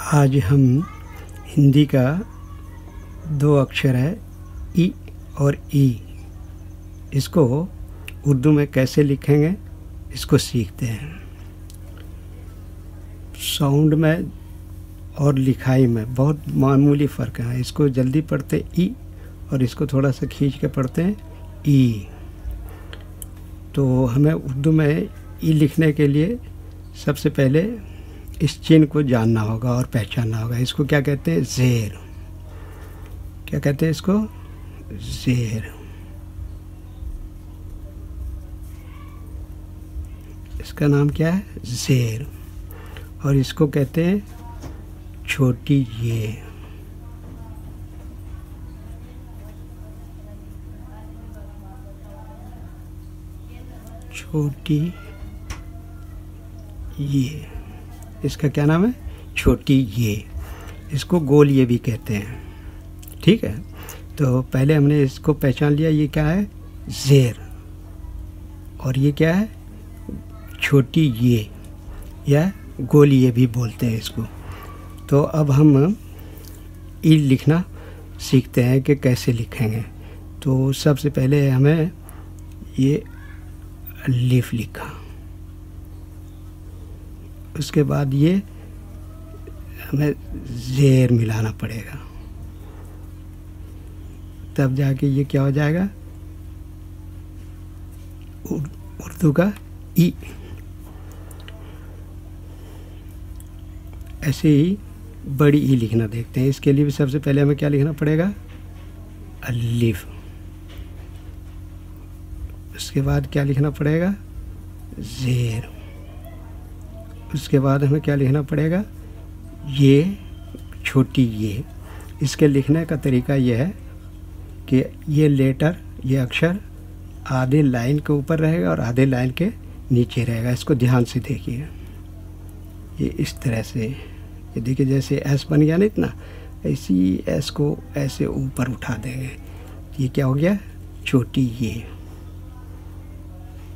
आज हम हिंदी का दो अक्षर है ई और ई, इसको उर्दू में कैसे लिखेंगे इसको सीखते हैं। साउंड में और लिखाई में बहुत मामूली फ़र्क है। इसको जल्दी पढ़ते ई और इसको थोड़ा सा खींच के पढ़ते हैं ई। तो हमें उर्दू में ई लिखने के लिए सबसे पहले इस चिन्ह को जानना होगा और पहचानना होगा। इसको क्या कहते हैं? ज़ेर। क्या कहते हैं इसको? ज़ेर। इसका नाम क्या है? ज़ेर। और इसको कहते हैं छोटी ये। छोटी ये, इसका क्या नाम है? छोटी ये। इसको गोल ये भी कहते हैं। ठीक है, तो पहले हमने इसको पहचान लिया, ये क्या है? ज़ेर। और ये क्या है? छोटी ये या गोल ये भी बोलते हैं इसको। तो अब हम ई लिखना सीखते हैं कि कैसे लिखेंगे। तो सबसे पहले हमें ये अलिफ लिखा, उसके बाद ये हमें ज़ेर मिलाना पड़ेगा, तब जाके ये क्या हो जाएगा? उर्दू का ई। ऐसे ही बड़ी ई लिखना देखते हैं। इसके लिए भी सबसे पहले हमें क्या लिखना पड़ेगा? अलिफ। उसके बाद क्या लिखना पड़ेगा? ज़ेर। उसके बाद हमें क्या लिखना पड़ेगा? ये, छोटी ये। इसके लिखने का तरीका यह है कि ये लेटर, ये अक्षर आधे लाइन के ऊपर रहेगा और आधे लाइन के नीचे रहेगा। इसको ध्यान से देखिए। ये इस तरह से, ये देखिए जैसे एस बन गया ना इतना, ऐसी एस को ऐसे ऊपर उठा देंगे। ये क्या हो गया? छोटी ये।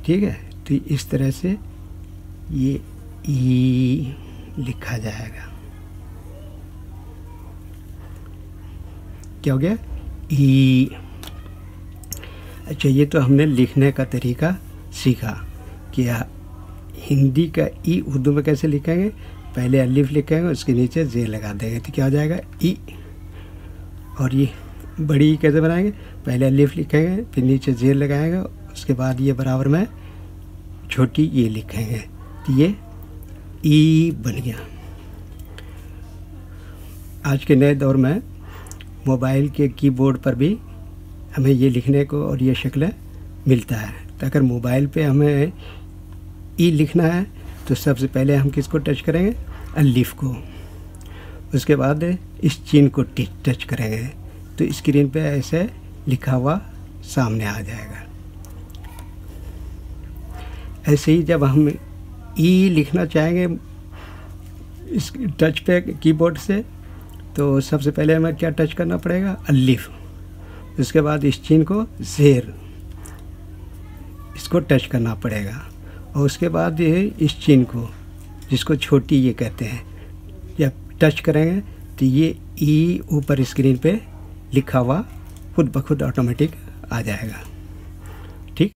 ठीक है, तो इस तरह से ये ई लिखा जाएगा। क्या हो गया? ई। अच्छा, ये तो हमने लिखने का तरीका सीखा कि हिंदी का ई उर्दू में कैसे लिखेंगे। पहले अलिफ लिखेंगे, उसके नीचे ज़ेर लगा देंगे, तो क्या हो जाएगा? ई। और ये बड़ी ई कैसे बनाएंगे? पहले अलिफ लिखेंगे, फिर नीचे ज़ेर लगाएंगे, उसके बाद ये बराबर में छोटी ये लिखेंगे, तो ये ई बन गया। आज के नए दौर में मोबाइल के कीबोर्ड पर भी हमें ये लिखने को और ये शक्ल मिलता है। तो अगर मोबाइल पे हमें ई लिखना है तो सबसे पहले हम किसको टच करेंगे? अलिफ को। उसके बाद इस चिन्ह को टच करेंगे, तो स्क्रीन पे ऐसे लिखा हुआ सामने आ जाएगा। ऐसे ही जब हम ई लिखना चाहेंगे इस टच पे कीबोर्ड से, तो सबसे पहले हमें क्या टच करना पड़ेगा? अलिफ। उसके बाद इस चिन्ह को ज़ेर, इसको टच करना पड़ेगा। और उसके बाद ये इस चिन्ह को, जिसको छोटी ये कहते हैं, जब टच करेंगे तो ये ई ऊपर स्क्रीन पे लिखा हुआ खुद ब खुद ऑटोमेटिक आ जाएगा।